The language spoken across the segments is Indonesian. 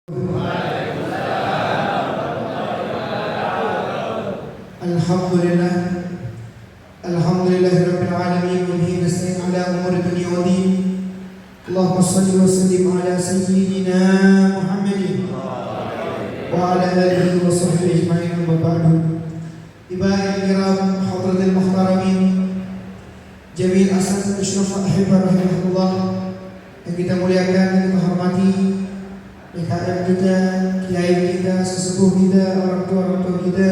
Alhamdulillah Rabbil alamin wa bihi nasta'in ala umuri dunya wa din. Allahumma shalli wa sallim ala sayyidina Muhammadin wa ala alihi wa sahbihi ajma'in, wa ba'du. Ibadil kiram, hadratil muhtaramin, jami'il asatidz asyraf ahibba rahimahullah, yang kita muliakan, yang kita hormati, DKM kita, kiai kita, sesepuh kita, orang tua kita,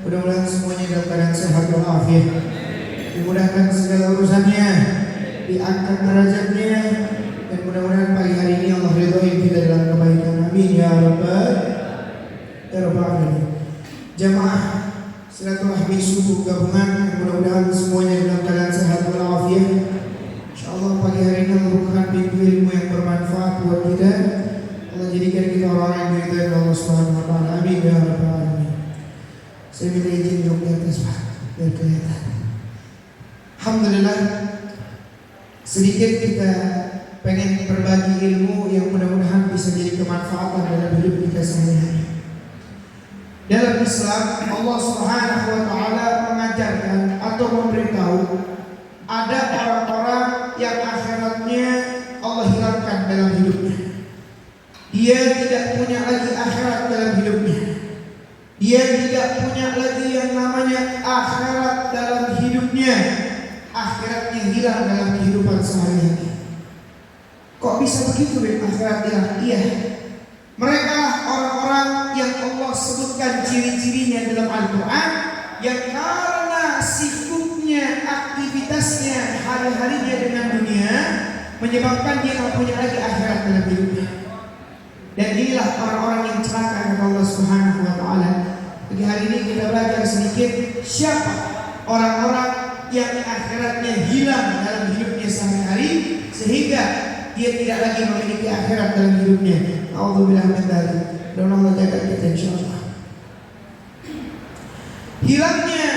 mudah-mudahan semuanya dalam keadaan sehat walafiat, dimudahkan segala urusannya, diangkat derajatnya, dan mudah-mudahan pagi hari ini Allah ridhoi kita dalam kebaikan. Amin ya rabbal alamin. Jamaah silaturahmi subuh gabungan, mudah-mudahan semuanya dalam keadaan sehat walafiat. Insyaallah pagi hari ini merupakan pintu ilmu yang bermanfaat buat kita. Allah jadikan kita orang yang diridhai Allah Subhanahu wa taala. Amin ya rabbal alamin. Saya minta izin duduk di atas, Pak, biar kelihatan. Alhamdulillah, sedikit kita pengen berbagi ilmu yang mudah-mudahan bisa jadi kemanfaatan dalam hidup kita sehari-hari. Dalam Islam, Allah Subhanahu wa taala mengajarkan atau memberitahu ada orang-orang yang akhiratnya Allah hilangkan dalam hidupnya. Dia tidak punya lagi akhirat dalam hidupnya. Dia tidak punya lagi yang namanya akhirat dalam hidupnya. Akhiratnya hilang dalam kehidupan sehari-hari. Kok bisa begitu, Ben? Akhirat hilang? Iya. Mereka lah orang-orang yang Allah sebutkan ciri-cirinya dalam Al-Quran, yang karena sibuknya aktivitasnya hari-harinya dengan dunia menyebabkan dia tak punya lagi akhirat dalam hidupnya. Dan inilah orang-orang yang celaka kata Allah Subhanahu wa taala. Pagi hari ini kita belajar sedikit siapa orang-orang yang akhiratnya hilang dalam hidupnya sehari-hari sehingga dia tidak lagi memiliki akhirat dalam hidupnya. A'udzubillahi min dzalik. Dan Allah jaga kita insyaallah. Hilangnya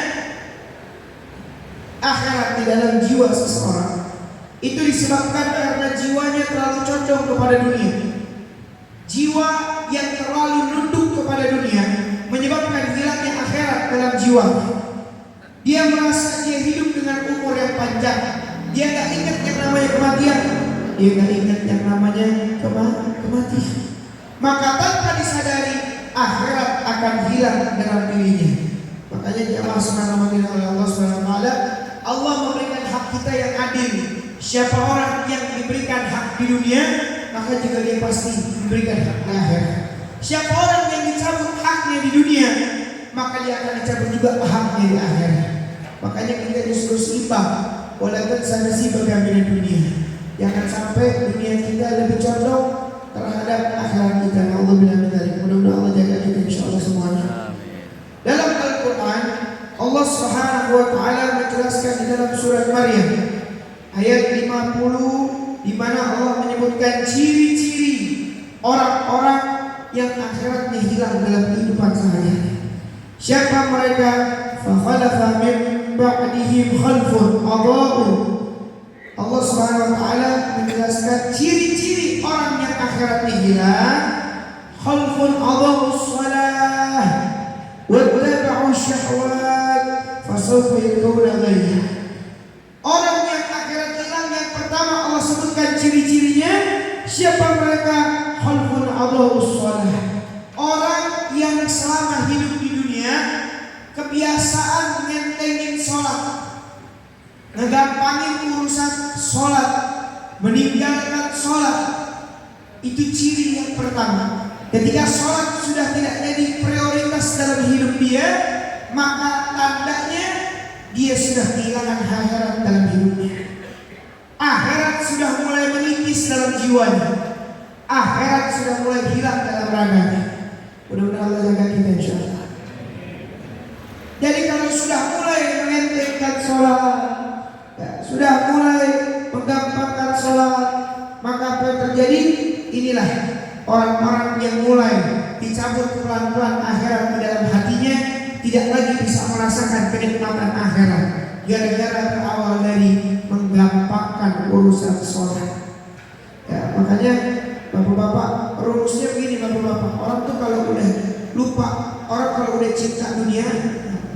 akhirat di dalam jiwa seseorang itu disebabkan karena jiwanya terlalu condong kepada dunia. Jiwa yang terlalu nunduk kepada dunia menyebabkan hilangnya akhirat dalam jiwa. Dia merasa dia hidup dengan umur yang panjang. Dia gak ingat yang namanya kematian. Dia gak ingat yang namanya kematian. Maka tanpa disadari akhirat akan hilang dalam dirinya. Makanya jamaah subhanahu oleh Allah Subhanahu wa taala, Allah memberikan hak kita yang adil. Siapa orang yang diberikan hak di dunia, maka juga dia pasti diberikan hak di akhirat. Siapa orang yang dicabut haknya di dunia, maka dia akan dicabut juga haknya di akhirat. Makanya kita disuruh seimbang, walaupun sana sih bergabung dunia. Jangan sampai dunia kita lebih condong terhadap akhirat kita. Alhamdulillah, mudah-mudahan Allah jaga kita insyaallah semuanya. Dalam Al-Quran, Allah Subhanahu wa taala menjelaskan di dalam surat Maryam ayat 50, di mana Allah menyebutkan ciri-ciri orang-orang yang akhiratnya hilang dalam kehidupan sehari-hari. Siapa mereka? Fa khalafa min ba'dihim khalfun adha'u. Allah Subhanahu wa taala menjelaskan ciri-ciri orang yang akhiratnya hilang. Khalfun adha'u shalah wa tabau syahwat fasawfa yalqawna ghayya. Orang yang akhirat hilang yang pertama Allah sebutkan ciri-cirinya. Siapa mereka? Khalfun adha'u shalah. Orang yang selama hidup di dunia kebiasaan ngentengin sholat, ngegampangin urusan sholat, meninggalkan sholat. Itu ciri yang pertama. Ketika sholat sudah tidak jadi prioritas dalam hidup dia, maka tandanya dia sudah kehilangan akhirat dalam hidupnya. Akhirat sudah mulai menipis dalam jiwanya. Akhirat sudah mulai hilang dalam raganya. Mudah-mudahan Allah jaga kita insyaallah. Jadi kalau sudah mulai mengentengkan sholat, sudah mulai menggampangkan sholat, maka apa yang terjadi? Inilah orang-orang yang mulai dicabut pelan-pelan akhirat di dalam hatinya, tidak lagi bisa merasakan kenikmatan akhirat gara-gara berawal dari menggampangkan urusan sholat. Ya, makanya bapak-bapak rumusnya begini bapak-bapak. Orang tuh kalau udah lupa, orang kalau udah cinta dunia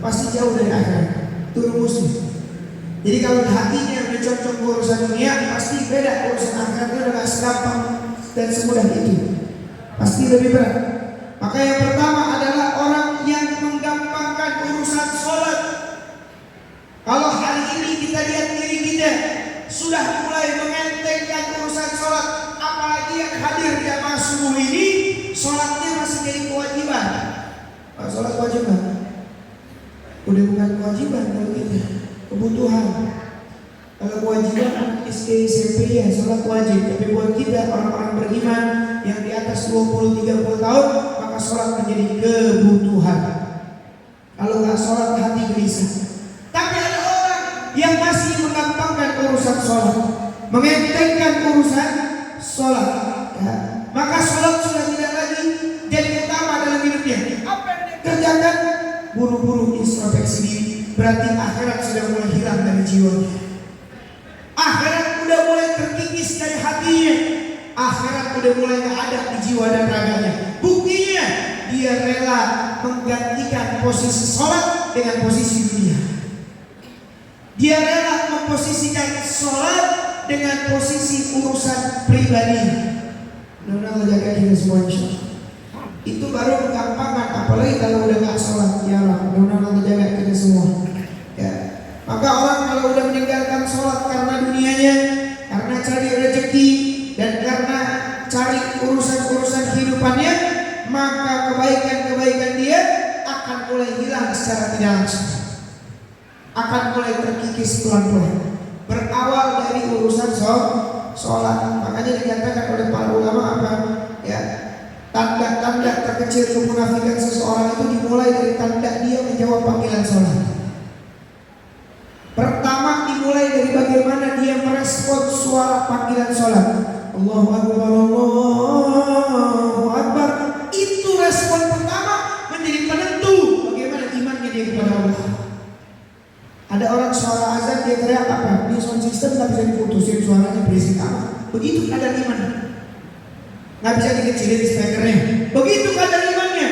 pasti jauh dari akhirat. Itu rumusnya. Jadi kalau hatinya udah cocok urusan dunia, pasti beda urusan akhiratnya udah gak segampang dan semudah itu. Pasti lebih berat. Maka yang pertama adalah orang yang menggampangkan urusan sholat. Kalau hari ini kita lihat diri kita sudah mulai mengentengkan urusan sholat, apalagi yang hadir jamaah subuh ini sholatnya masih jadi kewajiban. Sholat wajib kan? Udah bukan kewajiban kalau kita, kebutuhan. Kalau kewajiban anak SD SMP ya sholat wajib, tapi buat kita orang-orang beriman yang di atas 20-30 tahun, maka sholat menjadi kebutuhan. Kalau nggak sholat hati gelisah. Tapi ada orang yang masih menggampangkan urusan sholat, mengentengkan urusan sholat, ya. Maka sholat sudah tidak lagi jadi utama dalam hidupnya. Apa yang dia kerjakan? Buru-buru introspeksi diri. Berarti akhirat sudah mulai hilang dari jiwanya. Akhirat udah mulai terkikis dari hatinya. Akhirat udah mulai gak ada di jiwa dan raganya. Buktinya dia rela menggantikan posisi sholat dengan posisi dunia. Dia rela memposisikan sholat dengan posisi urusan pribadi. Mudah-mudahan Allah jaga kita semua insya. Itu baru menggampangkan, apalagi kalau udah gak sholat. Ya Allah, mudah-mudahan Allah jaga kita semua. Ya. Maka orang kalau udah meninggalkan sholat karena dunianya, karena cari rezeki, dan karena cari urusan-urusan kehidupannya, maka kebaikan-kebaikan dia akan mulai hilang secara tidak langsung, akan mulai terkikis pelan-pelan. Berawal dari urusan sholat. Makanya dikatakan oleh para ulama apa? Ya, tanda-tanda terkecil kemunafikan seseorang itu dimulai dari tanda dia menjawab panggilan sholat. Pertama dimulai dari bagaimana dia merespon suara panggilan sholat. Allahu Akbar, Allahu Akbar. Itu respon pertama menjadi penentu bagaimana imannya dia kepada Allah. Ada orang suara azan dia teriak apa? Di sound system nggak bisa diputusin, suaranya berisik amat. Begitu kadar iman. Nggak bisa dikecilin speakernya. Begitu kadar imannya.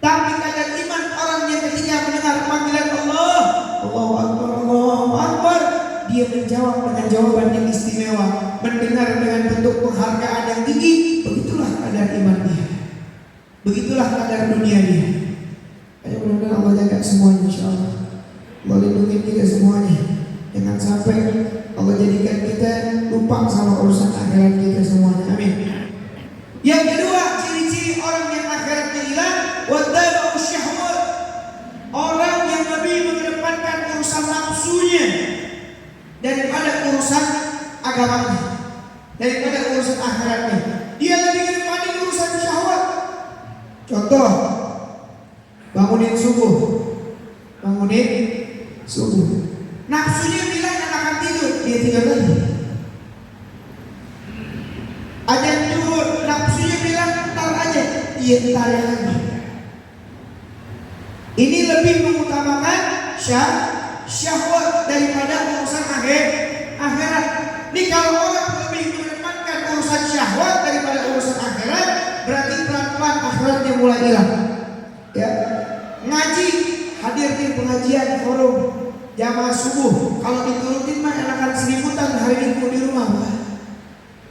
Tapi kadar iman orang yang ketika mendengar panggilan Allah, Allahu Akbar, Allahu Akbar, dia menjawab dengan jawaban yang istimewa, mendengar dengan bentuk penghargaan yang tinggi. Begitulah kadar iman dia. Begitulah kadar dunia dia. Ayo mudah-mudahan Allah jaga semuanya insyaallah. Allah lindungi kita semuanya. Jangan sampai Allah jadikan kita lupa sama urusan akhirat kita semuanya. Amin. Yang kedua, ciri-ciri orang yang akhiratnya hilang, wadabau syahwat. Orang yang lebih mengedepankan urusan nafsunya daripada urusan agamanya, daripada urusan akhiratnya. Dia lebih mengedepankan urusan syahwat. Contoh, bangunin subuh. Nafsunya bilang akan tidur, dia tidur lagi. Ajan zuhur, nafsunya bilang entar aja, dia entar lagi. Ini lebih mengutamakan syahwat daripada urusan akhirat. Ini kalau orang lebih mengedepankan urusan syahwat daripada urusan akhirat, berarti pelan-pelan akhiratnya mulai hilang. Ya, ngaji, hadir di pengajian forum jamaah subuh, kalau diturutin mah enakan selimutan hari Minggu di rumah,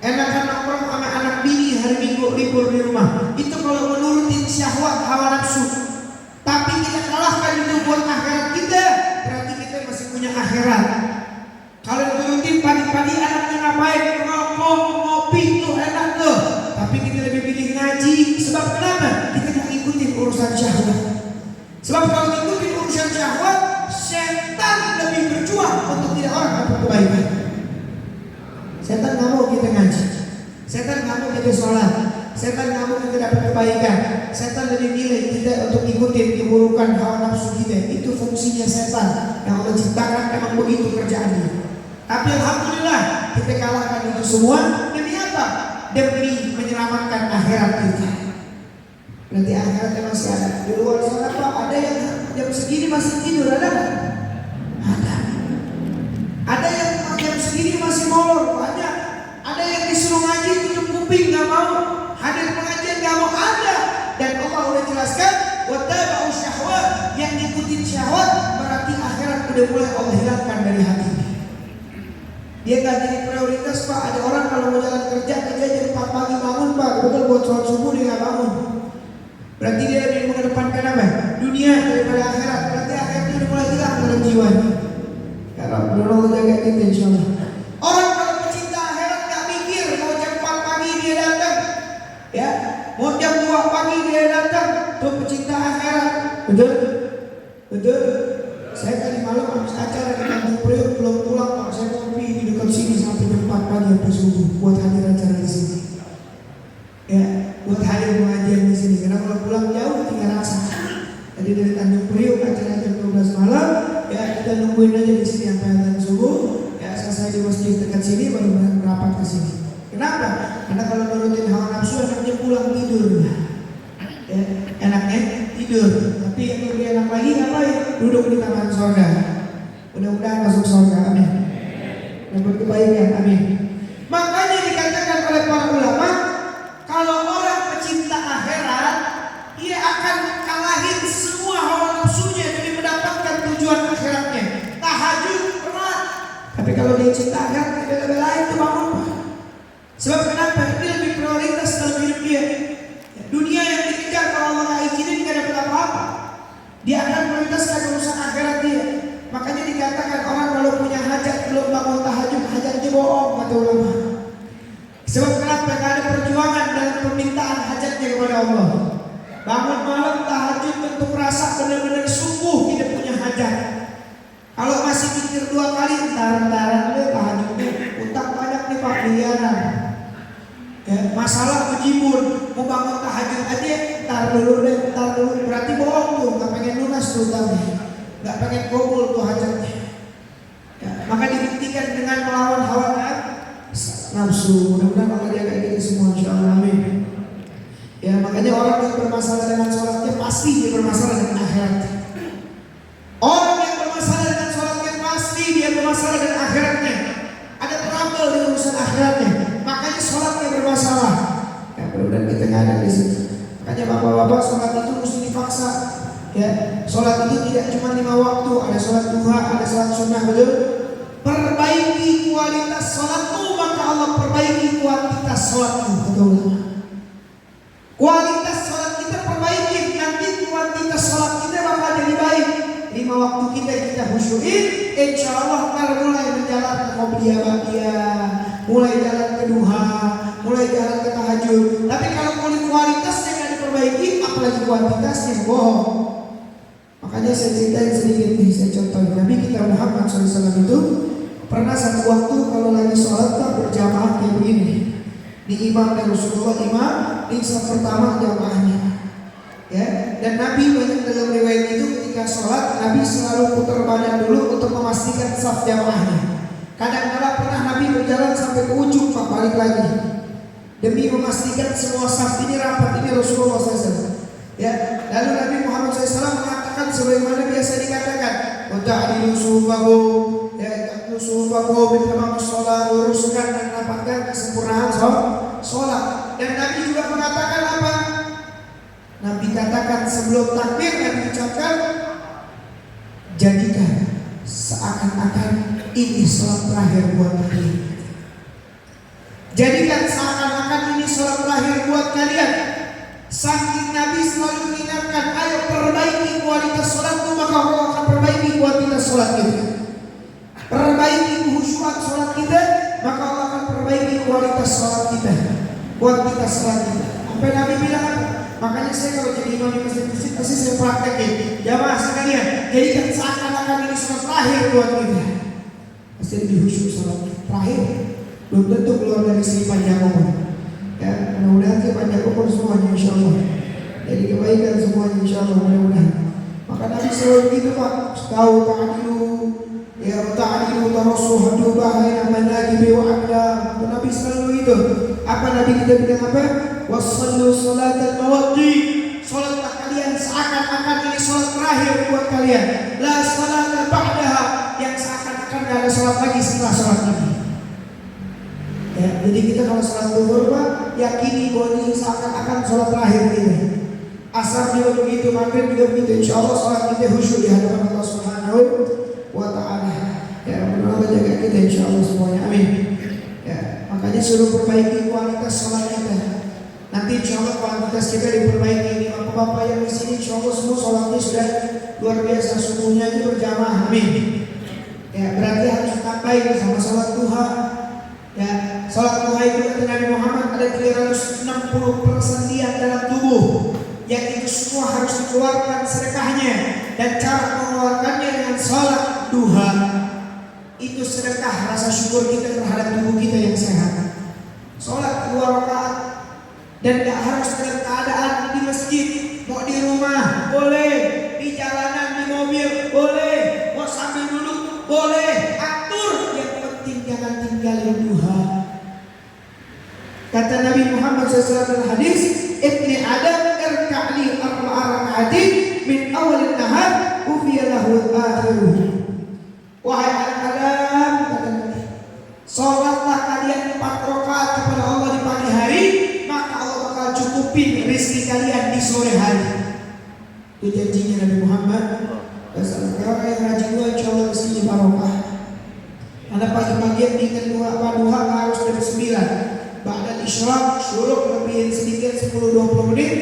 enakan nongkrong sama anak bini hari Minggu libur di rumah. Itu kalau menurutin syahwat hawa nafsu. Tapi kita kalahkan itu buat akhirat kita, berarti kita masih punya akhirat. Kalau diturutin pagi-pagi anaknya ngapain, ngerokok, ngopi, itu enak tuh. Tapi kita lebih pilih ngaji. Sebab kenapa? Kita gak ikutin urusan syahwat. Sebab kalau ngikutin urusan syahwat, setan lebih berjuang untuk tidak orang dapat kebaikan. Setan nggak mau kita ngaji, setan nggak mau kita sholat, setan nggak mau kita dapat kebaikan. Setan lebih milih kita untuk ikutin keburukan hawa nafsu kita. Itu fungsinya setan yang Allah ciptakan, emang begitu kerjaannya. Tapi alhamdulillah kita kalahkan itu semua. Demi apa? Demi menyelamatkan akhirat kita. Berarti akhiratnya masih ada. Di luar sana Pak, ada yang jam segini masih tidur, ada nggak? Ada. Ada yang jam segini masih molor, banyak. Ada yang disuruh ngaji tutup kuping nggak mau. ngikutin syahwat, berarti akhirat udah mulai Allah hilangkan dari hati. Dia gak jadi prioritas Pak. Ada orang kalau mau jalan kerja jam 4 pagi bangun Pak, betul buat sholat subuh dia gak bangun. Berarti dia lebih mengedepankan apa? Dunia daripada akhirat. Berarti akhiratnya udah mulai hilang dalam jiwanya. Ya Rabbi, Allah jaga kita insyaAllah. Orang kalau pecinta akhirat gak mikir mau jam 4 pagi dia datang, ya, mau jam 2 pagi dia datang. Tuh pecinta akhirat. Betul? Betul? Saya tadi malam habis acara di Tanjung Priok belum pulang Pak. Saya ngopi di dekat sini sampai jam 4 pagi sampai subuh buat hadir acara di sini. Ya, buat hadir pengajian di sini. Karena kalau pulang jauh tinggal rasa. Jadi dari Tanjung Priok acara jam 12 malam, ya kita nungguin aja di sini sampai azan subuh. Ya selesai di masjid dekat sini baru merapat ke sini. Kenapa? Karena kalau nurutin hawa nafsu enaknya pulang tidur. Ya, enaknya tidur. Tapi yang lebih enak lagi ngapain? Duduk di taman surga. Mudah-mudahan masuk surga, amin. Dapat kebaikan, amin. Makanya dikatakan oleh para ulama, kalau orang pecinta akhirat, dia akan kalahin semua hawa nafsunya demi mendapatkan tujuan akhiratnya. Tahajud berat. Tapi kalau dia cinta akhirat, dia bela-belain itu bangun. Sebab kenapa? Ini lebih prioritas dalam hidup dia. Dunia yang dikejar kalau Allah nggak izinin nggak dapat apa-apa. Dia akan prioritaskan urusan akhirat dia. Makanya dikatakan orang kalau punya hajat belum bangun tahajud, hajatnya bohong kata ulama. Sebab kenapa? Nggak ada perjuangan dalam permintaan hajatnya kepada Allah. Bangun malam tahajud untuk merasa benar-benar sungguh kita punya hajat. Kalau masih mikir 2 kali, entar deh tahajudnya utang banyak nih Pak miliaran. Ya, masalah menjibun, mau bangun tahajud aja, entar dulu. Berarti bohong tuh, nggak pengen lunas tuh utangnya, nggak pengen kabul tuh hajatnya. Ya, maka dibuktikan dengan melawan hawa nafsu. Mudah-mudahan Allah jaga kita semua insyaallah, amin. Ya makanya orang yang bermasalah dengan sholatnya pasti dia bermasalah dengan akhirat. Orang yang bermasalah dengan sholatnya pasti dia bermasalah dengan akhiratnya. Ada trouble di urusan akhiratnya. Makanya sholatnya bermasalah. Ya mudah-mudahan kita nggak ada di situ. Makanya bapak-bapak sholat itu mesti dipaksa. Ya sholat itu tidak cuma 5 waktu. Ada sholat duha, ada sholat sunnah, betul. Perbaiki kualitas sholatmu, maka Allah perbaiki kuantitas sholatmu. Betul. Kualitas sholat kita perbaiki, nanti kuantitas sholat kita bakal jadi baik. 5 waktu kita khusyuin, insya Allah kalau mulai berjalan ke qobliyah baqiyah, mulai jalan ke duha, mulai jalan ke tahajud. Tapi kalau kualitasnya nggak diperbaiki, apalagi kuantitasnya, bohong. Makanya saya ceritain sedikit nih, saya contohin. Nabi kita Muhammad SAW itu pernah satu waktu kalau lagi sholat tak berjamaah kayak begini. Di imam dan Rasulullah imam, di saf pertama jamaahnya. Ya, dan Nabi banyak dalam riwayat itu ketika sholat Nabi selalu putar badan dulu untuk memastikan saf jamaahnya. Kadang-kadang pernah Nabi berjalan sampai ke ujung Pak, balik lagi demi memastikan semua saf ini rapat. Ini Rasulullah SAW. Ya, lalu Nabi Muhammad SAW mengatakan sebagaimana biasa dikatakan, "Wata'adilu sufakum." Ya, sufakum bertamam sholat, luruskan dan rapatkan kesempurnaan sholat. Dan Nabi juga mengatakan apa? Nabi katakan sebelum takbir, Nabi ucapkan, jadikan seakan-akan ini sholat terakhir buat kalian. Jadikan seakan-akan ini sholat terakhir buat kalian. Saking Nabi selalu mengingatkan, ayo perbaiki kualitas sholatmu, maka Allah akan perbaiki kualitas sholat kita. Perbaiki khusyuan sholat kita, maka Allah akan perbaiki kualitas sholat kita, kuantitas sholat kita. Sampai Nabi bilang apa? Makanya saya kalau jadi imam di masjid-masjid pasti saya praktekin. Jamaah sekalian, jadikan seakan-akan ini sholat terakhir buat kita. Pasti lebih khusyuk sholat terakhir. Belum tentu keluar dari sini panjang umur. Ya, mudah-mudahan saya panjang umur semuanya insyaallah. Jadi kebaikan semuanya insyaallah, mudah-mudahan. Maka Nabi selalu begitu Pak. Tahu ta'adilu, ya ta'adilu tarasu hadu bahaina manaqibi wa aqdam. Nabi selalu itu. Apa Nabi kita bilang apa? Wassallu salatal mawaddi. Salatlah kalian seakan-akan ini salat terakhir buat kalian. La salata ba'daha, yang seakan-akan enggak ada salat lagi setelah salat ini. Ya, jadi kita kalau salat zuhur Pak, yakini bahwa ini seakan-akan salat terakhir ini. asar juga begitu, maghrib juga begitu. Insya Allah sholat kita khusyuk di hadapan Allah Subhanahu wa Ta'ala. Ya, mudah-mudahan jaga kita insya Allah semuanya. Amin. Ya, makanya suruh perbaiki kualitas sholat kita. Nanti insya Allah kualitas kita diperbaiki. Ini bapak-bapak yang di sini insya Allah semua sholatnya sudah luar biasa, subuhnya itu berjamaah. Amin. Ya, berarti harus tambahin sama sholat duha. Ya, sholat duha itu kata Nabi Muhammad ada 360 persendian dalam tubuh, yang itu semua harus dikeluarkan sedekahnya, dan cara mengeluarkannya dengan sholat duha. Itu sedekah rasa syukur kita terhadap tubuh kita yang sehat. Sholat 2 rakaat, dan gak harus dalam keadaan di masjid, mau di rumah boleh, di jalanan, di mobil boleh, mau sambil duduk boleh, atur, yang penting jangan tinggalin duha. Kata Nabi Muhammad SAW dalam hadis, Ibni Adam irka'li arba'a raka'atin min awal nahar ufiya lahu akhiruh. Wahai anak Adam, kata Nabi, sholatlah kalian 4 rakaat kepada Allah di pagi hari, maka Allah bakal cukupin rezeki kalian di sore hari. Itu janjinya Nabi Muhammad. Kalau yang rajin doa insya Allah rezekinya barokah. Ada pagi-pagi yang ingat duha harus jam 9. Ba'da isyraq syuruk lebihin sedikit 10-20 menit,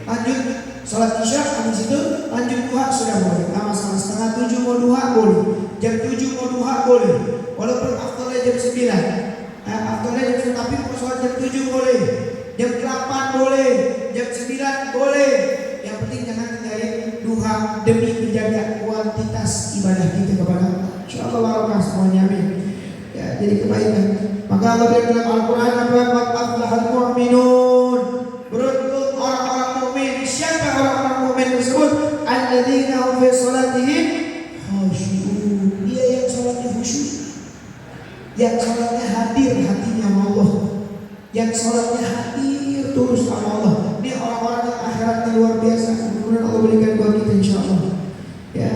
lanjut sholat isya, habis itu lanjut duha sudah boleh. Masalah setengah 7 mau duha boleh, jam 7 mau duha boleh, walaupun afternya jam 9. Afternya jam 9, tapi mau sholat jam 7 boleh, jam 8 boleh, jam 9 boleh. Yang penting jangan tinggalin duha demi menjaga kuantitas ibadah kita kepada Allah. Insyaallah barokah semuanya, amin. Ya, jadi kebaikan. Maka Allah bilang dalam Al-Quran apa? Qad aflahal mu'minun. Beruntung orang-orang mukmin. Siapa orang-orang mukmin tersebut? Alladzina hum fi sholatihim khusyu'un. Dia yang sholatnya khusyuk, yang sholatnya hadir hatinya sama Allah, yang sholatnya hadir tulus sama Allah. Ini orang-orang yang akhiratnya luar biasa. Kemudian Allah berikan buat kita insyaallah. Ya,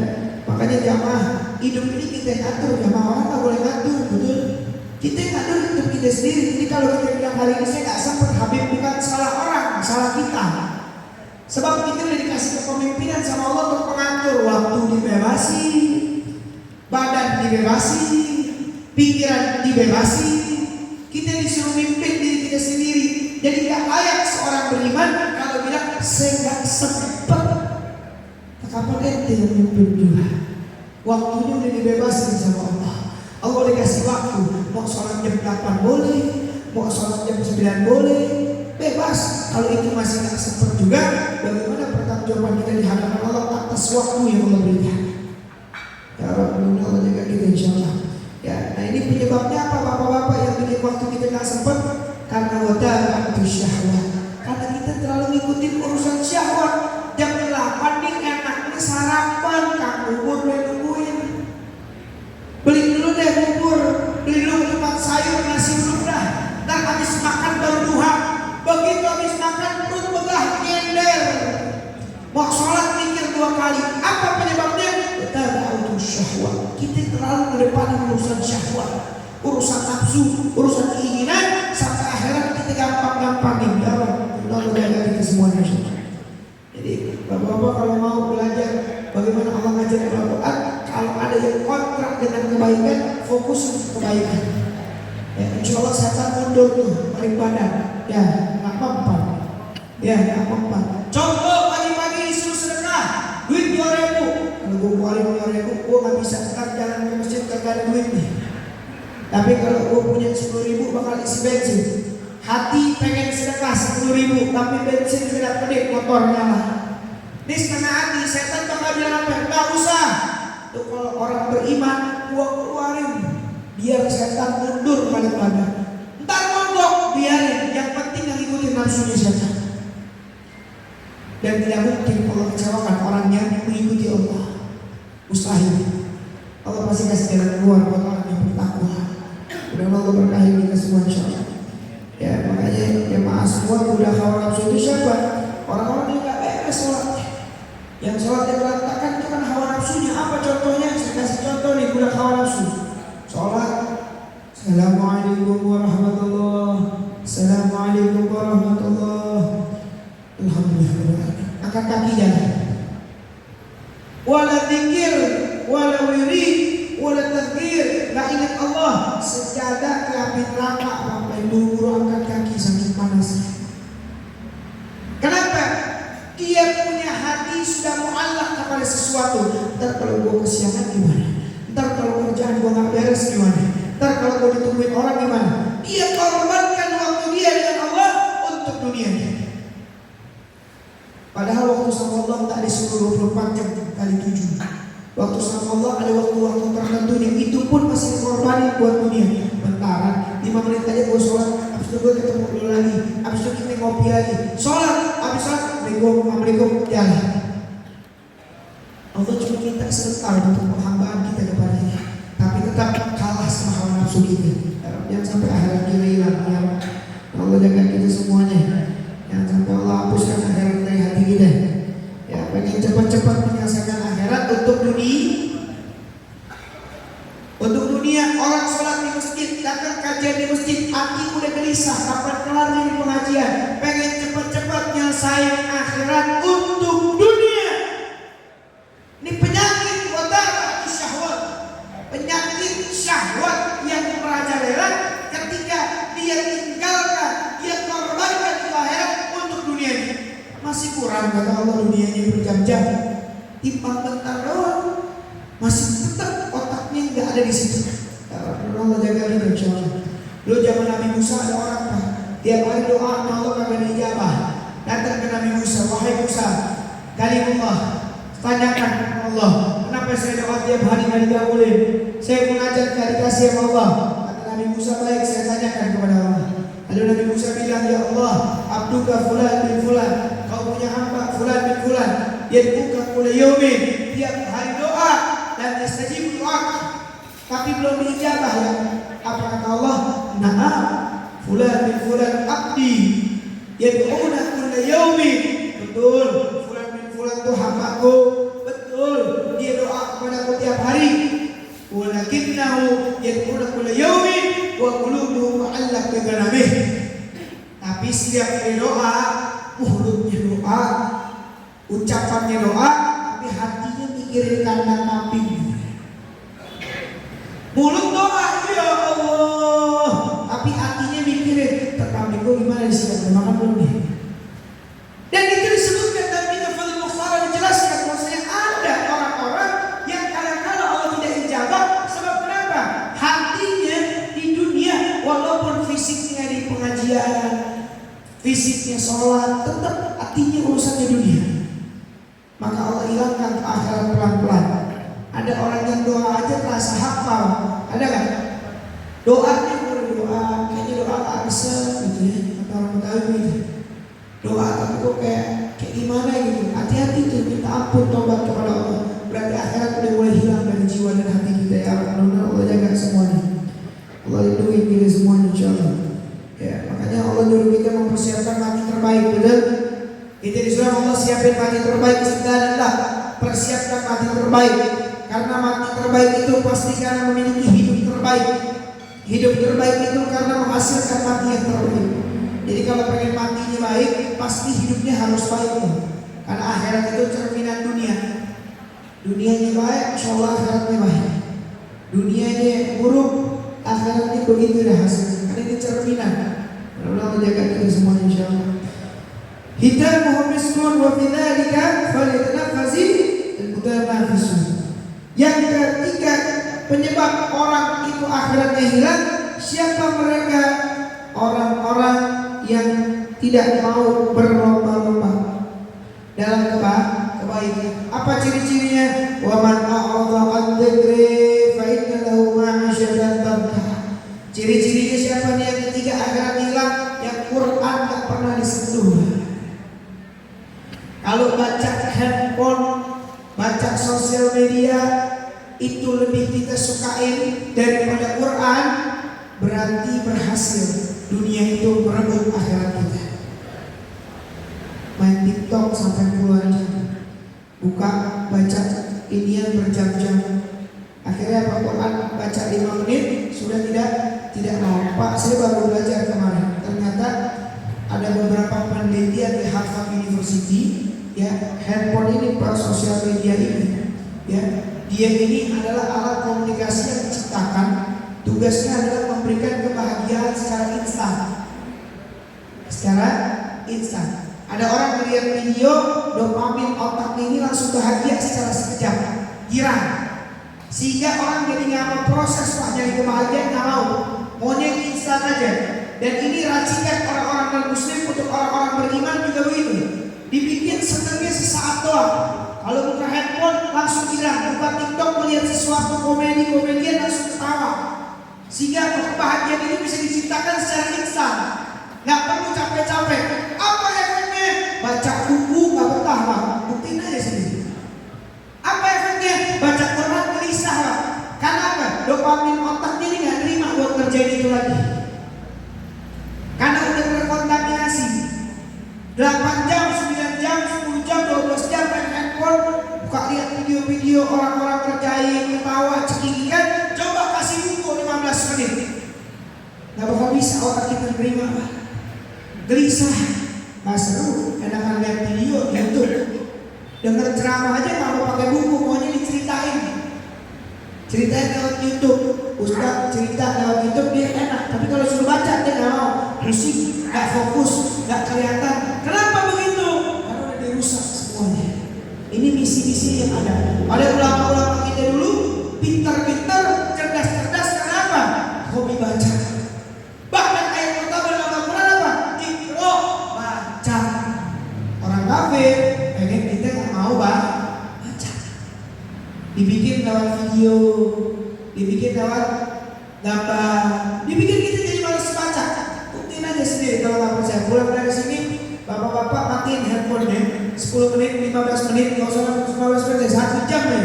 makanya jamaah hidup ini kita yang atur. Jamaah orang tak boleh ngatur, betul? Kita yang ngatur hidup kita sendiri. Jadi kalau kita bilang hari ini saya nggak sempat, Habib bukan salah orang, salah kita. Sebab kita udah dikasih kepemimpinan sama Allah untuk mengatur. Waktu dibebasi, badan dibebasi, pikiran dibebasi. Kita disuruh mimpin diri kita sendiri. Jadi gak layak seorang beriman kalau bilang saya gak sempat. Kapan ente yang mimpin juga? Waktunya udah dibebasin sama Allah. Allah udah kasih waktu. Mau sholat jam 8 boleh, mau sholat jam 9 boleh, bebas. Kalau itu masih gak sempat juga, bagaimana pertanggungjawaban kita di hadapan Allah atas waktu yang Allah berikan? Ya Rabbul Allah jaga kita insyaallah. Ya, nah ini penyebabnya apa bapak-bapak yang bikin waktu kita gak sempat? Karena wada'atu syahwat. Karena kita terlalu ngikutin urusan syahwat. Jam 8 nih enaknya sarapan, Kang Bubur udah nungguin. Beli dulu deh bubur, beli dulu tempat sayur, nasi belum dah. Dan habis makan baru duha. Begitu habis makan perut begah nyender. Mau sholat mikir 2 kali. Apa penyebabnya? Wada'atu syahwat. Kita terlalu mendepankan urusan syahwat, urusan nafsu, urusan keinginan, sampai akhirat kita gampang-gampangin. Ya Allah jaga kita semuanya. Jadi bapak-bapak kalau mau belajar bagaimana Allah ngajar Al-Quran, kalau ada yang kontrak dengan kebaikan, fokus untuk kebaikan. Ya, insya Allah setan mundur tuh paling badan. Ya, nggak mempan. Ya, nggak mempan. Contoh pagi-pagi disuruh sedekah, duit 2.000. Kalau gue keluarin 2.000, gue nggak bisa sekarang jalan ke masjid kagak ada duit nih. Tapi kalau gue punya 10.000 bakal isi bensin. Hati pengen sedekah 10.000, tapi bensin sudah kedip, motor nyala. Ini setengah hati, setan bakal bilang apa? Nggak usah. Tuh kalau orang beriman, gua keluarin, biar setan mundur balik badan. Ntar mogok, biarin. Yang penting yang ikutin nafsunya setan. Dan tidak mungkin Allah kecewakan orang yang mengikuti Allah. Mustahil. Allah pasti kasih jalan keluar buat orang yang bertakwa. Mudah-mudahan Allah berkahi kita semua insyaallah. Ya makanya jemaah semua udah hawa nafsu itu siapa? Orang-orang yang gak beres sholatnya. Yang sholatnya berantakan itu kan hawa nafsunya. Apa contohnya? Saya kasih contoh nih, udah hawa nafsu. Sholat, Assalamualaikum warahmatullahi. Assalamualaikum warahmatullahi. Alhamdulillah. angkat kaki jalan. Wala dzikir, wala wirid, wala tadzkir, enggak ingat Allah, sejadah ke api neraka sampai buru angkat kaki saking panas. Kenapa? Dia punya hati sudah muallaq kepada sesuatu. Ntar kalau gua kesiangan gimana? Ntar kalau kerjaan gua nggak beres gimana? Ntar kalau gua ditungguin orang gimana? Dia korbankan waktu dia dengan Allah untuk dunianya. Padahal waktu sama Allah tak disuruh 24 jam kali 7. Waktu sama Allah ada waktu-waktu tertentu yang itu pun masih dikorbanin buat dunia. Bentar, 5 menit aja gue sholat, habis itu gue ketemu dulu lagi, habis itu kita ngopi lagi, sholat, habis sholat, Assalamualaikum, jalan. Allah cuma minta sebentar untuk penghambaan kita kepadanya, tapi tetap kalah sama hawa nafsu kita. Jangan sampai akhirat kita hilang, ya Allah jaga kita semuanya. Jangan sampai Allah hapuskan akhirat dari hati kita. Ya, pengen cepat-cepat menyelesaikan akhirat untuk dunia. Untuk dunia, orang sholat di masjid, datang kajian di masjid, hati udah gelisah, kapan kelar di pengajian, pengen cepat-cepat nyelesain akhirat untuk dunia. Ini penyakit wadar syahwat, penyakit syahwat yang merajalela ketika dia tinggalkan, dia korbankan di akhirat untuk dunianya. Masih kurang kata Allah dunianya berjam-jam, timbang bentar doang, masih tetap otaknya nggak ada di situ. Allah jaga kita insyaallah. Dulu zaman Nabi Musa ada orang Pak, tiap hari doa Allah kagak dijabah. Datang ke Nabi Musa, wahai Musa, kalimullah, tanyakan Allah, kenapa saya doa tiap hari nggak dikabulin? Saya munajat nggak dikasih sama Allah. Kata Nabi Musa, baik saya tanyakan kepada Allah. Lalu Nabi Musa bilang, ya Allah, abduka fulan bin fulan, kau punya hamba fulan bin fulan, yad'uka kulla yaumin, tiap hari doa dan istajib doa, tapi belum diijabah ya. Apa kata Allah? Na'am, fulan bin fulan abdi, yad'una kulla yaumin. Betul, fulan bin fulan itu hambaku. Betul, dia doa kepadaku tiap hari. Walakinnahu yad'una kulla yaumin wa qulubuhum mu'allaq bi ghanamih. Tapi setiap kali doa, mulutnya doa, ucapannya doa, tapi hatinya mikirin kandang kambing. Mulut doa, ya Allah, tapi hatinya mikirin kambing gue gimana disiapkan makan belum nih. Dan itu disebutkan dalam kitab Fadhil Mukhtar, dijelaskan bahwasanya ada orang-orang yang kadang-kadang Allah tidak ijabah. Sebab kenapa? Hatinya di dunia, walaupun fisiknya di pengajian, fisiknya sholat, tetap hatinya urusannya dunia. Maka Allah hilangkan ke akhirat pelan-pelan. Ada orang yang doa aja terasa hafal, ada kan? Doanya doa, kayaknya doa tak bisa gitu ya, kata orang Betawi gitu. Doa tapi kok kayak gimana gitu. Hati-hati tuh, minta ampun, tobat kepada Allah. Berarti akhirat udah mulai hilang dari jiwa dan hati kita ya. Allah jaga semuanya. Allah lindungi kita semuanya insyaallah. Ya, makanya Allah nyuruh kita mempersiapkan mati terbaik, betul? Kita disuruh Allah siapin mati terbaik, sedanglah persiapkan mati terbaik. Karena mati terbaik itu pasti karena memiliki hidup terbaik. Hidup terbaik itu karena menghasilkan mati yang terbaik. Jadi kalau pengen matinya baik, pasti hidupnya harus baik. Karena akhirat itu cerminan dunia. Dunianya baik, insyaallah akhiratnya baik. Dunianya buruk, akhiratnya begitu dah hasilnya. Karena ini cerminan. Allah menjaga kita semua insyaallah. Hitamuhu miskun wa fi dzalika falyatanafasil al-mutanafisun. Yang ketiga, penyebab orang itu akhiratnya hilang, siapa mereka? Orang-orang yang tidak mau berlomba-lomba dalam kebaikan. Apa ciri-cirinya? Wa man a'rada an dzikri fa inna lahu ma'asyatan dhanka. Ciri-cirinya siapa nih yang ketiga akhirat hilang? Yang Quran tak pernah disentuh. Kalau baca handphone, baca sosial media itu lebih kita sukain daripada Quran, berarti berhasil. Dunia itu merebut akhirat kita. Main TikTok sampai puluhan jam, buka baca inian berjam-jam. Akhirnya apa? Quran baca 5 menit sudah tidak mau. Pak, saya baru belajar kemarin. Ternyata ada beberapa penelitian di Harvard University ya Ya, handphone ini, Pak, sosial media ini, ya, dia ini adalah alat komunikasi yang diciptakan. Tugasnya adalah memberikan kebahagiaan secara instan. Secara instan. Ada orang melihat video, dopamin otaknya ini langsung bahagia secara sekejap, girang. Sehingga orang jadi nggak mau proses, Pak, nyari kebahagiaan, nggak mau, maunya instan aja. Dan ini racikan orang-orang non-muslim untuk orang-orang beriman juga begitu. Dibikin senangnya sesaat doang. Kalau buka handphone langsung hilang, buka TikTok melihat sesuatu komedian langsung ketawa. Sehingga kebahagiaan ini bisa diciptakan secara instan, nggak perlu capek-capek. Apa efeknya? Baca buku nggak betah, Pak. Buktiin aja sendiri. Apa efeknya? Baca Quran gelisah, Pak. Karena apa? Dopamin otaknya ini nggak terima buat kerjain itu lagi. Karena udah terkontaminasi. 8 jam, 9 jam, 10 jam, 12 jam main handphone, buka lihat video-video orang-orang kerjain, ketawa, cekikikan. Coba kasih buku 15 menit, gak bakal bisa otak kita terima, Pak. Gelisah, gak seru. Enakan lihat video di YouTube, denger ceramah aja gak mau pakai buku, maunya diceritain. Ceritain lewat YouTube, Ustaz cerita lewat YouTube dia enak, tapi kalau suruh baca dia gak mau, pusing, gak fokus, gak kelihatan. Kenapa begitu? Karena udah dirusak semuanya. Ini misi-misi yang ada. Oleh ulama-ulama kita dulu, pintar-pintar, cerdas-cerdas. Kenapa? Hobi baca. Bahkan ayat pertama dalam Al-Quran apa? Iqra, baca. Orang kafir pengen kita nggak mau baca. Dibikin lewat video, dibikin lewat gambar, dibikin kita jadi malas baca. Buktiin aja sendiri kalau nggak percaya. Pulang dari sini, bapak-bapak matiin handphonenya 10 menit, 15 menit, nggak usah 15 menit, 1 jam ya.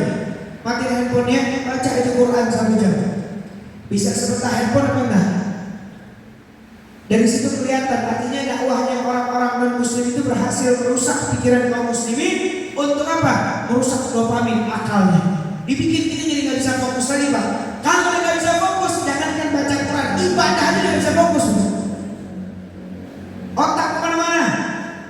Matiin handphonenya, baca itu Quran 1 jam. Bisa seperti handphone apa enggak? Dari situ kelihatan, artinya dakwahnya orang-orang non-muslim itu berhasil merusak pikiran kaum muslimin. Untuk apa? Merusak dopamin akalnya. Dibikin kita jadi nggak bisa fokus lagi, Pak. Kalau nggak bisa fokus, jangankan baca Quran, ibadah aja nggak bisa fokus. Otak kemana-mana,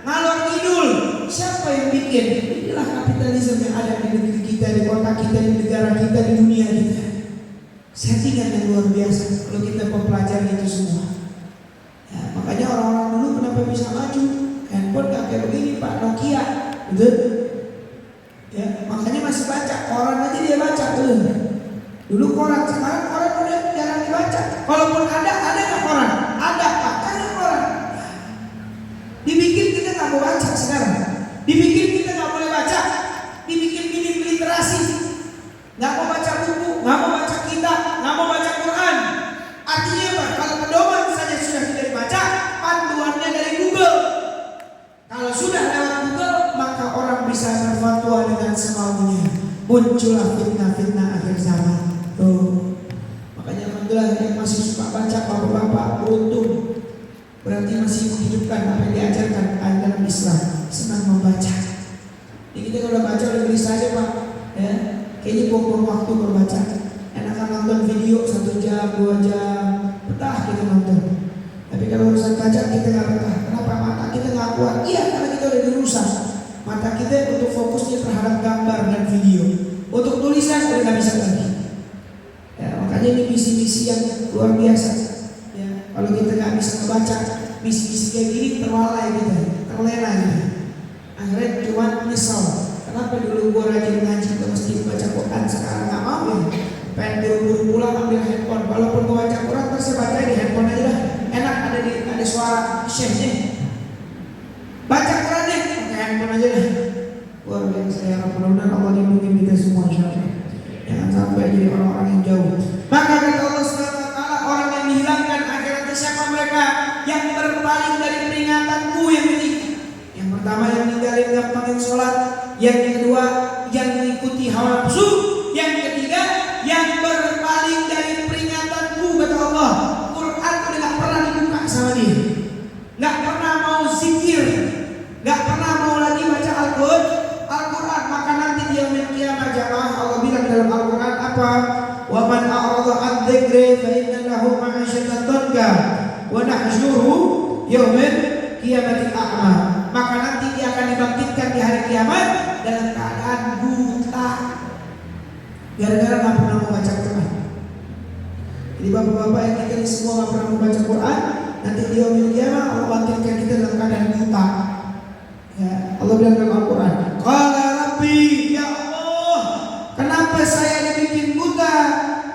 ngalor ngidul. Siapa yang bikin? Inilah kapitalisme yang ada di negeri kita, di kota kita, di negara kita, di dunia kita. Settingan yang luar biasa kalau kita mempelajari itu semua. Ya, makanya orang-orang dulu kenapa bisa maju? Handphone gak kayak begini, Pak, Nokia, betul? Ya, makanya masih baca koran aja dia baca tuh. Dulu koran, sekarang koran udah jarang dibaca. Kalaupun ada nggak koran? Ada, bacanya koran. Dibikin kita nggak mau baca sekarang. Dibikin kita nggak boleh baca. Dibikin minim literasi. Nggak mau baca buku, nggak mau baca kitab, nggak mau baca Quran. Artinya apa? Kalau pedoman saja sudah tidak dibaca, panduannya dari Google. Kalau sudah lewat Google, maka orang bisa berfatwa dengan semaunya. Muncullah fitnah-fitnah akhir zaman. Tuh. Makanya alhamdulillah yang masih suka baca bapak-bapak beruntung. Berarti masih menghidupkan apa yang diajarkan dalam Islam. Senang membaca. Jadi kita kalau baca udah gelisah aja, Pak. Ya. Kayaknya buang-buang waktu berbaca. Enakan nonton video 1 jam, 2 jam, betah kita nonton. Tapi kalau urusan baca kita nggak betah. Kenapa? Mata kita nggak kuat. Iya, karena kita udah dirusak. Mata kita untuk fokusnya terhadap gambar dan video. Untuk tulisan udah nggak bisa lagi. Ya, makanya ini misi-misi yang luar biasa. Ya, kalau kita nggak bisa membaca, misi-misi kayak gini terlalai kita, terlena gitu. Akhirnya cuma menyesal. Kenapa dulu gua rajin ngaji ke masjid baca Quran, sekarang nggak mau ya? Pengen buru-buru pulang ambil handphone. Walaupun gua baca Quran terus saya baca di handphone aja lah. Enak ada suara syekhnya. Baca Quran deh, pakai handphone aja lah. Luar biasa ya, mudah-mudahan Allah lindungi kita semua insyaallah. Jangan sampai jadi orang-orang yang jauh. Maka kata Allah Subhanahu wa taala, orang yang dihilangkan akhirat siapa mereka? Yang berpaling dari peringatanku yang ketiga. Yang pertama yang ninggalin gampangin sholat. Yang kedua yang mengikuti hawa nafsu. Yang ketiga yang berpaling dari peringatanku, kata Allah. Quran udah gak pernah dibuka sama dia. Gak pernah mau zikir, gak pernah mau lagi baca Al-Quran. Maka nanti dia kiamat jamaah Allah bilang dalam Al-Quran apa? Wa man a'rada an dzikri fa inna lahu ma'isyatan dhanka wa nahsyuruhu yaumal qiyamati a'ma. Maka nanti dia akan dibangkitkan dibangkitkan di hari kiamat dalam keadaan buta gara-gara nggak pernah membaca Quran. Jadi bapak-bapak yang kita ini semua nggak pernah membaca Quran, nanti di hari kiamat Allah bangkitkan kita dalam keadaan buta. Ya, Allah bilang dalam Al-Quran, qala rabbi, ya Allah, kenapa saya dibikin buta?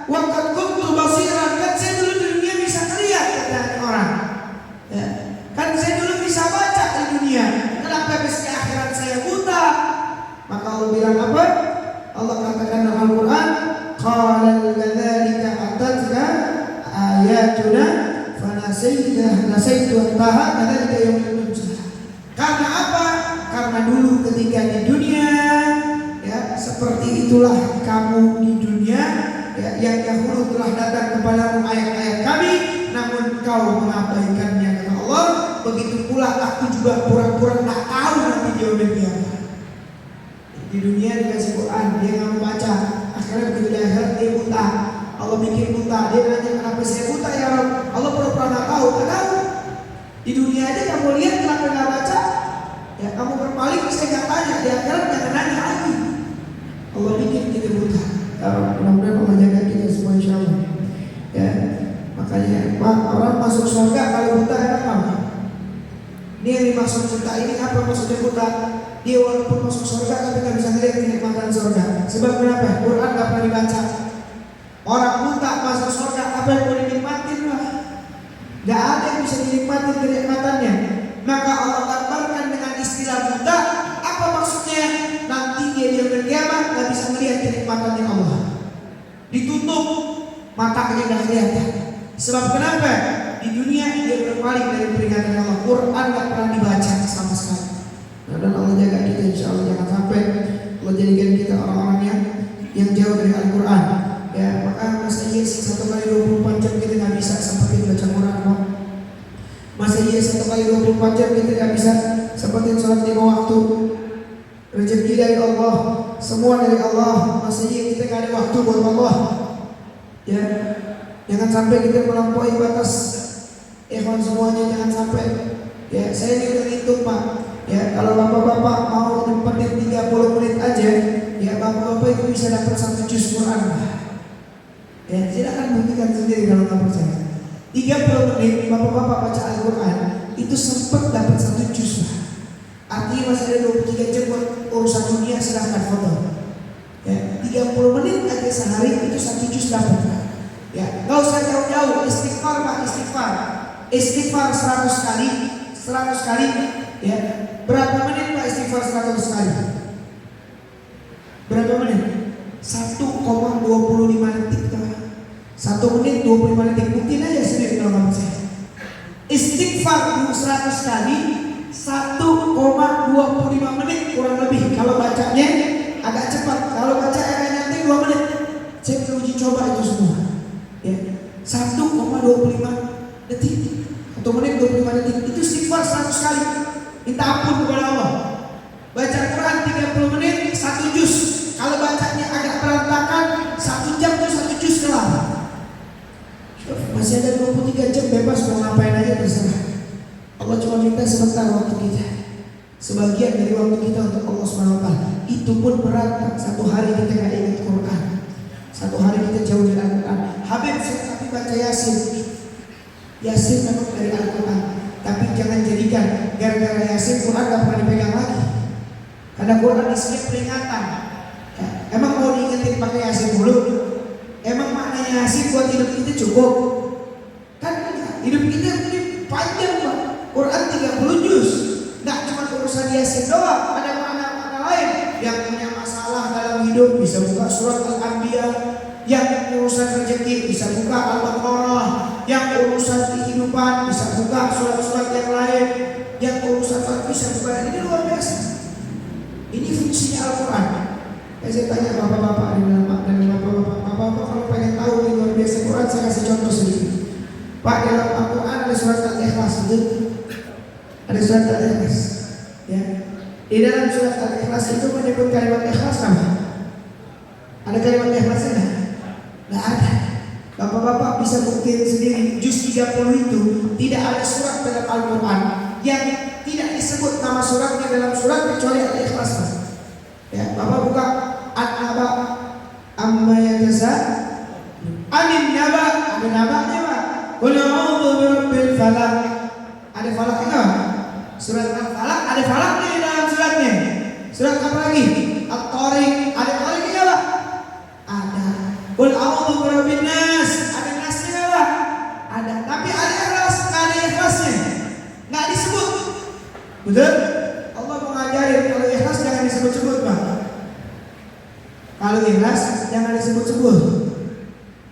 Wa qad kuntu basiran, kan saya dulu di dunia bisa lihat, kata orang. Ya, kan saya dulu bisa baca di dunia, kenapa habis di akhirat saya buta? Maka Allah bilang apa? Allah katakan dalam Al-Quran, qala kadzalika atatka ayatuna fanasaytuha kadzalika yawmul qiyamah. Karena apa? Karena dulu ketika di dunia, ya, seperti itulah kamu di dunia, ya, yang dahulu telah datang kepadamu ayat-ayat kami, namun kau mengabaikannya, kata Allah. Begitu pula aku juga pura-pura tak tahu nanti di hari kiamat. Di dunia dikasih Quran, dia nggak mau baca. Akhirnya begitu di akhirat dia buta. Allah bikin buta. Dia nanya, kenapa saya buta ya Rabb? Allah pura-pura nggak tahu. Nggak tahu. Di dunia aja kamu lihat, kenapa nggak baca? Ya kamu berpaling, saya nggak tanya. Di akhirat jangan nanya lagi. Allah bikin kita buta. Ya, mudah-mudahan Allah jaga kita semua insya Allah. Ya, makanya orang masuk surga kalau buta enak apa? Ini yang dimaksud buta ini apa maksudnya buta? Dia walaupun masuk surga tapi nggak bisa melihat kenikmatan surga. Sebab kenapa? Quran nggak pernah dibaca. Orang buta masuk surga, apa yang mau dinikmatin lah? Gak ada yang bisa dinikmati kenikmatannya. Maka Allah gambarkan dengan istilah buta. Apa maksudnya? Nanti dia di hari kiamat gak bisa melihat kenikmatannya Allah. Ditutup matanya, gak kelihatan. Sebab kenapa? Di dunia dia berpaling dari peringatan Allah. Quran gak pernah dibaca sama sekali. Dan Allah jaga kita insya Allah, jangan sampai Allah jadikan kita orang-orang yang jauh dari Al-Quran. Ya, maka masa Yesus 1 kali 24 jam kita nggak bisa seperti baca Quran, kok. Masa Yesus 1 kali 24 jam kita nggak bisa seperti sholat 5 waktu. Rezeki dari Allah, semua dari Allah. Masa kita nggak ada waktu buat Allah. Ya, jangan sampai kita melampaui batas. Ikhwan semuanya jangan sampai. Ya, saya ini udah hitung Pak. Ya, kalau bapak-bapak mau nyempetin 30 menit aja, ya bapak-bapak itu bisa dapat 1 juz Quran. Ya, silakan buktikan sendiri kalau nggak percaya. 30 menit bapak-bapak baca Al-Quran itu sempat dapat 1 juz. Artinya masih ada 23 jam buat urusan dunia, silahkan foto. Ya, 30 menit aja sehari itu 1 juz dapat. Ya, nggak usah jauh-jauh. Istighfar Pak, istighfar. Istighfar 100 kali, 100 kali. Ya, berapa menit Pak istighfar 100 kali? Berapa menit? 1,25 detik. 1 menit 25 detik. Mungkin aja sendiri kalau nggak percaya. Istighfar 100 kali 1,25 menit kurang lebih. Kalau bacanya agak cepat, kalau baca agak nyantai 2 menit. Saya perlu uji coba itu semua. Ya, 1,25 detik. 1 menit 25 detik. Itu istighfar 100 kali. Minta ampun kepada Allah. Baca Quran 30 menit 1 juz. Kalau bacanya agak berantakan 1 jam itu 1 juz kelar. Masih ada 23 jam bebas mau ngapain aja terserah. Allah cuma minta sebentar waktu kita. Sebagian dari waktu kita untuk Allah SWT. Itu pun berat. 1 hari kita gak ingat Quran. 1 hari kita jauh dari Al-Quran. Habib saya tapi baca Yasin. Yasin memang dari Al-Quran. Tapi jangan jadikan gara-gara Yasin Quran gak pernah dipegang lagi. Karena Quran isinya peringatan. Ya, emang mau diingetin pakai Yasin dulu? Emang maknanya Yasin buat hidup kita cukup? Kan hidup kita ini panjang Pak. Quran 30 juz. Gak cuma urusan Yasin doang. Ada makna-makna lain. Yang punya masalah dalam hidup bisa buka surat Al-Anbiya. Yang urusan rezeki bisa buka Al-Baqarah. Yang urusan kehidupan bisa buka surat-surat yang lain. Yang urusan bisa buka. Ini luar biasa. Ini fungsinya Al-Quran. Saya tanya bapak-bapak dan bapak-bapak kalau pengen tahu ini luar biasa Quran, saya kasih contoh sedikit. Pak, dalam Al-Quran ada surat Al-Ikhlas, betul? Ada surat Al-Ikhlas. Ya. Di dalam surat Al-Ikhlas itu menyebut kalimat ikhlas apa? Ada kalimat ikhlasnya enggak? Enggak ada. Bapak-bapak bisa buktiin sendiri, juz 30 itu tidak ada surat dalam Al-Quran yang tidak disebut nama suratnya dalam surat kecuali Al-Ikhlas. Ya, Bapak buka An-Naba amma Anin naba, ada nabanya Pak. Qul a'udzu birabbil falaq. Ada falaknya Pak. Surat Al-Falaq ada falaknya di dalam suratnya. Surat apa lagi? At-Tariq, ada Tariqnya Pak. Ada. Qul a'udzu birabbin nas, ada nasnya Pak. Ada. Tapi ada ikhlas, enggak ada ikhlasnya. Enggak disebut. Betul? Allah mengajarin kalau ikhlas jangan disebut-sebut Pak. Kalau ikhlas jangan disebut-sebut.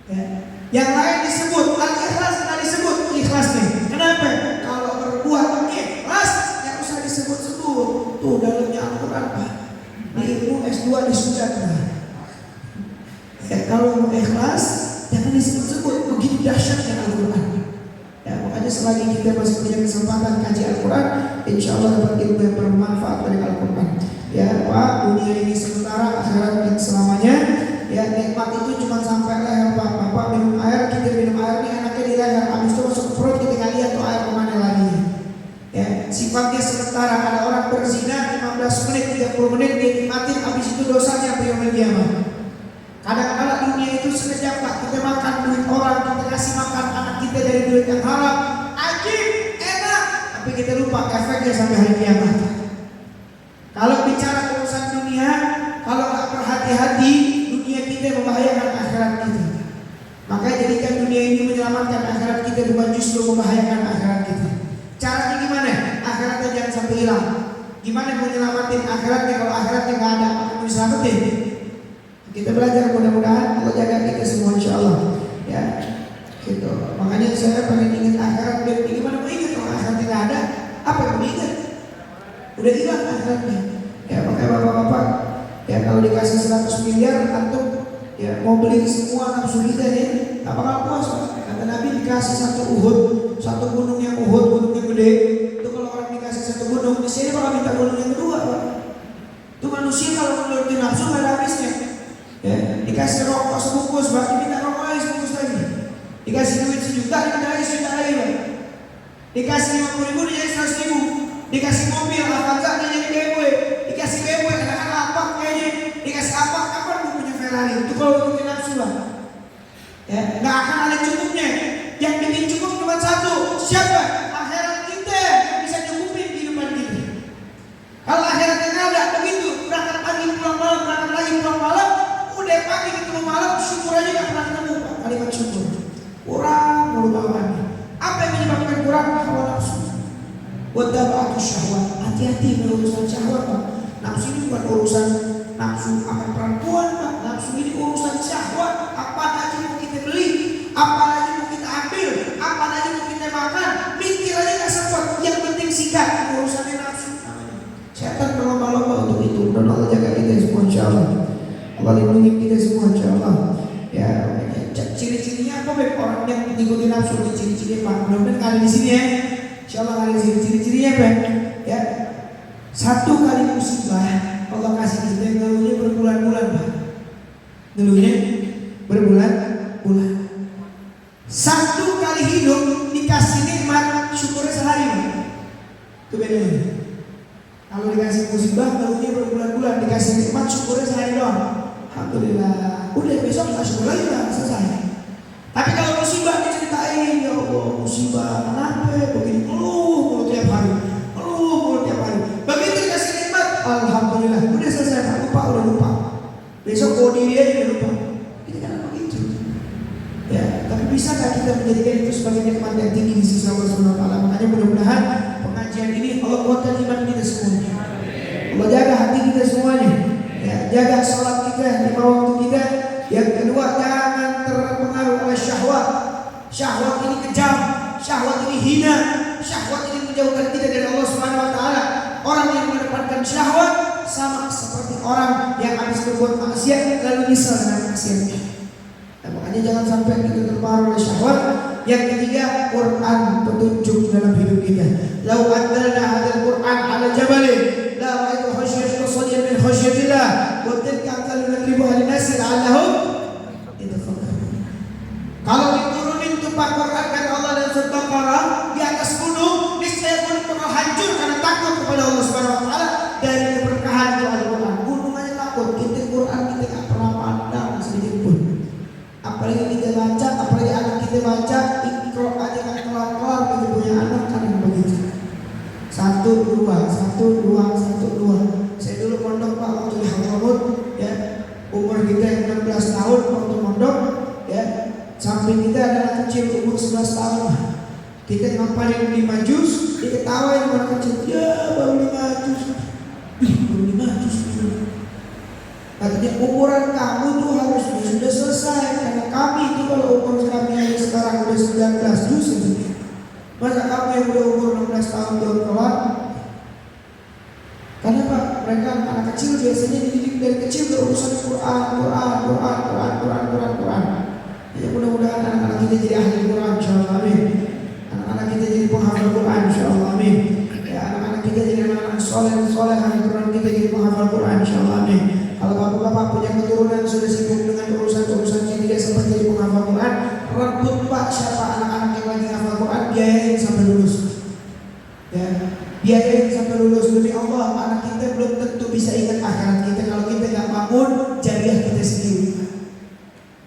Ya. Yang lain disebut, Al-Ikhlas nggak disebut ikhlasnya. Kenapa? Kalau berbuat ikhlas yang usah disebut-sebut. Tuh dalamnya Al-Quran Pak. Di ilmu S2 di Sudan Pak. Ya, kalau mau ikhlas jangan disebut-sebut. Begitu dahsyatnya Al-Quran. Ya, makanya selagi kita masih punya kesempatan kaji Al-Quran, insya Allah dapat ilmu yang bermanfaat dari Al-Quran. Ya Pak, dunia ini sementara, akhirat yang selamanya. Ya, nikmat itu cuma sampai leher Pak. Bapak minum air, kita minum air ini enaknya di leher. Habis itu masuk ke perut, kita nggak lihat tuh air kemana lagi. Ya, sifatnya sementara. Ada orang berzina 15 menit, 30 menit dia nikmatin, habis itu dosanya yaumil qiyamah. Kadang-kadang dunia itu sekejap Pak. Kita makan duit orang, kita kasih makan anak kita dari duit yang haram. Ajib, enak, tapi kita lupa efeknya sampai hari kiamat. Kalau bicara urusan dunia, kalau nggak berhati-hati, dunia kita membahayakan akhirat kita. Makanya jadikan dunia ini menyelamatkan akhirat kita, bukan justru membahayakan akhirat kita. Caranya gimana? Akhiratnya jangan sampai hilang. Gimana mau nyelamatin akhiratnya kalau akhiratnya nggak ada? Apa mau diselamatin? Kita belajar, mudah-mudahan Allah jaga kita semua insya Allah. Ya, gitu. Makanya saya pengen ingat akhirat. Gimana mau ingat kalau akhiratnya nggak ada? Apa yang mau ingat? Udah hilang akhiratnya. Ya, makanya bapak-bapak, ya kalau dikasih 100 miliar antum ya mau beli semua nafsu kita ya, apakah puas? Kata Nabi dikasih satu Uhud, satu gunung yang Uhud, gunung yang gede. Itu kalau orang dikasih satu gunung, di sini bakal minta gunung yang kedua Pak. Itu manusia kalau menuruti nafsu nggak ada habisnya. Ya, dikasih rokok sebungkus, berarti minta rokok lagi sebungkus lagi. Dikasih duit 1 juta, minta lagi 1 juta lagi Pak. Dikasih 50.000, dia jadi 100.000. Dikasih mobil, Avanza dia jadi BMW. Dikasih BMW, kadang-kadang apa kayaknya. Dikasih apa, kapan gue punya Ferrari. Itu kalau untuk nafsu Pak. Ya, nggak akan ada cukupnya. Yang bikin cukup cuma satu. Siapa? Akhirat kita yang bisa cukupin kehidupan kita. Kalau akhiratnya nggak ada, begitu berangkat pagi pulang malam, berangkat lagi pulang malam. Udah pagi ketemu malam, syukur aja nggak pernah ketemu Pak. Kalimat syukur. Kurang mulu bawaannya. Apa yang menyebabkan kurang? Hawa nafsu. Wadabatu syahwat. Hati-hati berurusan syahwat Pak. Nafsu ini bukan urusan nafsu akan perempuan Pak. Nafsu ini urusan syahwat. Apa lagi mau kita beli, apa lagi mau kita ambil, apa lagi mau kita makan, mikir aja nggak sempat. Yang penting sikat urusannya nafsu. Setan berlomba-lomba untuk itu. Dan Allah jaga kita semua insya Allah. Allah lindungi kita semua insya Allah. Ya, ciri-cirinya apa Beb? Orang yang mengikuti nafsu, ciri-cirinya Pak. Mudah-mudahan kali di sini ya. Insya Allah ada ciri-cirinya Pak. Ya, 1 kali musibah Allah kasih kita ngeluhnya berbulan-bulan Pak. Ngeluhnya berbulan-bulan. 1 kali hidup dikasih nikmat syukurnya sehari Pak. Itu bedanya. Kalau dikasih musibah ngeluhnya berbulan-bulan, dikasih nikmat syukurnya sehari doang. Alhamdulillah. Udah besok nggak syukur lagi Pak, selesai. Tapi kalau musibah diceritain, ya Allah musibah kenapa begini, mulu tiap hari. Begitu dikasih nikmat, alhamdulillah, udah selesai, udah lupa. Besok kau diri aja udah lupa. Ini kan begitu. Ya, tapi bisa nggak kita menjadikan itu sebagai nikmat yang tinggi di sisi Allah Subhanahu Wa Taala? Makanya mudah-mudahan pengajian ini Allah kuatkan iman kita semuanya. Allah jaga hati kita semuanya. Ya, jaga sholat kita, 5 waktu kita. Yang kedua, jangan terpengaruh oleh syahwat. Syahwat ini kejam, syahwat ini hina, syahwat ini menjauhkan kita dari Allah Subhanahu Wa Taala. Orang yang menempatkan syahwat sama seperti orang yang habis berbuat maksiat lalu nyesal dengan maksiatnya. Nah, makanya jangan sampai kita terpengaruh oleh syahwat. Yang ketiga, Quran, petunjuk dalam hidup kita. Lau anzalna hadzal Quran ala jabalin la ra'aitu khashyatan sadiyan min khasyatillah wa tilka amsalun nadribuha lin-nasi la'allahum yatafakkarun. Kalau diturunin tumpah Quran kata Allah dan surat Baqarah di atas gunung, niscaya gunung bakal hancur karena takut kepada apalagi kita baca, apalagi anak kita baca Iqra aja kan kelar-kelar gitu punya anak kan yang begitu. 1, 2, 1, 2, 1, 2. Saya dulu pondok Pak waktu di Hadramaut ya, umur kita yang 16 tahun waktu pondok ya, samping kita adalah kecil umur 11 tahun. Kita ngapalin 5 juz, diketawain orang kecil, ya baru 5 juz. Baru 5 juz. Katanya umuran kamu tuh harusnya sudah selesai, karena kami itu kalau umur kami aja sekarang udah 19 juz ya. Masa kamu yang udah umur 16 tahun belum kelar? Karena Pak, mereka anak kecil biasanya dididik dari kecil berurusan Quran. Ya mudah-mudahan anak-anak kita jadi ahli Quran, insyaallah amin. Anak-anak kita jadi penghafal Quran, insyaallah amin. Ya anak-anak kita jadi anak-anak soleh ahli Quran, kita jadi penghafal Quran, insyaallah amin. Kalau bapak-bapak punya keturunan sudah sibuk dengan urusan-urusan yang tidak sempat jadi penghafal Quran, rebut Pak siapa anak-anak yang lagi hafal Quran, biayain sampai lulus. Ya, biayain sampai lulus. Demi Allah, anak kita belum tentu bisa ingat akhirat kita kalau kita nggak bangun jariah kita sendiri.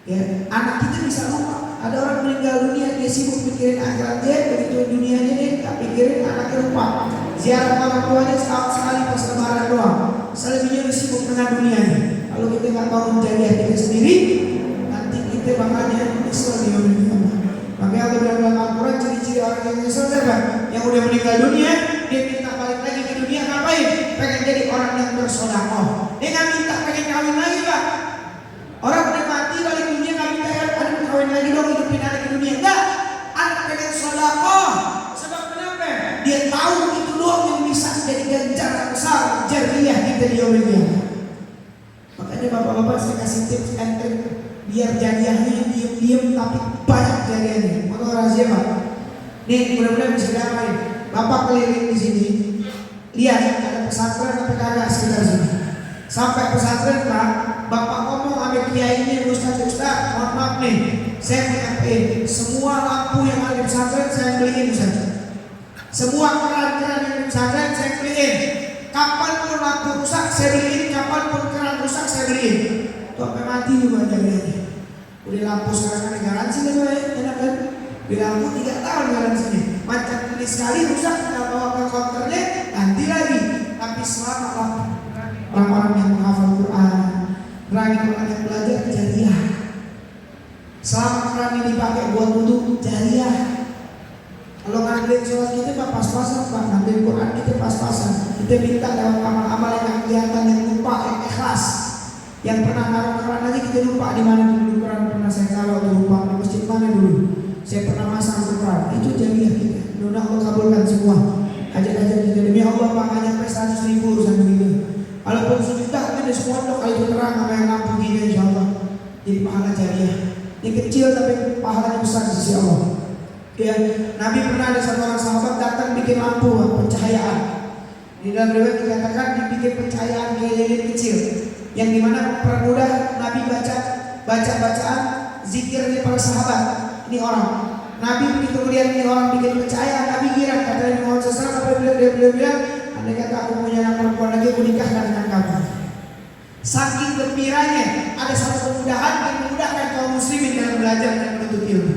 Ya, anak kita bisa lupa. Ada orang meninggal dunia, dia sibuk mikirin akhirat dia, begitu dunianya dia nggak pikirin, anaknya lupa. Ziarah orang tuanya setahun sekali pas lebaran doang. Selebihnya dia sibuk dengan dunianya. Kalau kita nggak bangun jariah kita sendiri, nanti kita bakalnya nyesel di yaumil qiyamah. Makanya Allah bilang dalam Al-Quran ciri-ciri orang yang nyesel siapa? Yang udah meninggal dunia, dia minta balik lagi ke dunia ngapain? Pengen jadi orang yang bersedekah. Dia nggak minta pengen kawin lagi Pak. Orang udah mati balik dunia nggak minta aduh kawin lagi dong, hidupin anak di dunia. Enggak, anak pengen sedekah. Sebab kenapa? Dia tahu itu doang yang bisa jadi ganjaran besar jariah kita di yaumil qiyamah. Makanya bapak-bapak saya kasih tips and trik biar jariahnya diem-diem tapi banyak jariahnya. Mau rahasia Pak? Nih mudah-mudahan bisa damai. Bapak keliling di sini, lihat ada pesantren apa kagak sekitar sini. Sampai pesantren Pak, bapak ngomong sama kiai ini, ustaz, mohon maaf nih, saya menyampaikan semua lampu yang ada di pesantren saya beliin Ustaz. Semua keran-keran yang di pesantren saya beliin. Kapanpun lampu rusak saya beliin, kapanpun keran rusak saya beliin. Tuh sampai mati juga jariahnya. Udah lampu sekarang ada garansi kan Pak, enak kan? Di lampu 3 tahun garansinya. Macam ini sekali rusak kita bawa ke counternya ganti lagi. Tapi selama lampu orang-orang yang menghafal Quran, orang yang belajar jariah. Selama keran ini dipakai buat wudu jariah. Kalau ngambilin sholat kita Pak pas-pasan Pak, ngambilin Quran kita pas-pasan. Kita minta dalam amal-amal yang kelihatan, yang lupa, yang ikhlas. Yang pernah naruh Quran aja kita lupa di mana dulu Quran pernah saya taruh atau lupa di masjid mana dulu. Saya pernah masang Quran, itu jariah kita. Mudah Allah kabulkan semua hajat-hajat kita. Demi Allah Pak, nggak nyampe 100.000 urusan begitu. Walaupun sejuta kita semua kalau itu terang sama yang lampu gini insyaallah jadi pahala jariah. Ini kecil tapi pahalanya besar di sisi Allah. Ya, Nabi pernah ada satu orang sahabat datang bikin lampu pencahayaan. Di dalam riwayat dikatakan dibikin pencahayaan lilin kecil, yang dimana permudah Nabi bacaan zikirnya para sahabat. Ini orang Nabi begitu melihat ini orang bikin pencahayaan, Nabi girang, kata Nabi Muhammad SAW apabila dia bilang, andai kata aku punya anak perempuan lagi, aku nikahkan dengan kamu. Saking gembiranya, ada satu kemudahan yang memudahkan kaum muslimin dalam belajar dan menuntut ilmu.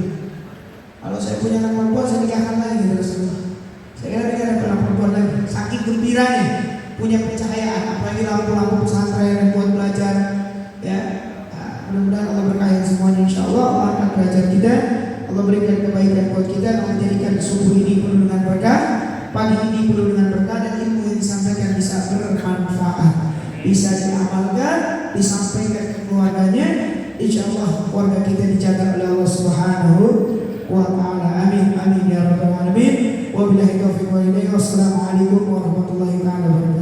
Kalau saya punya anak perempuan, saya nikahkan lagi dengan Rasulullah. Saya kira dia ada anak perempuan lagi. Saking gembiranya punya pencahayaan, apalagi lampu-lampu pesantren yang buat belajar. Ya, mudah-mudahan Allah berkahi semuanya. Insyaallah Allah akan belajar kita. Allah berikan kebaikan buat kita. Allah jadikan subuh ini penuh dengan berkah, pagi ini penuh dengan berkah, dan ilmu yang disampaikan bisa bermanfaat, bisa diamalkan, disampaikan ke keluarganya. Insyaallah keluarga kita dijaga oleh Allah Subhanahu wa ta'ala. Amin amin ya rabbal alamin. Wabillahi taufiq wal hidayah. Wassalamualaikum warahmatullahi wabarakatuh.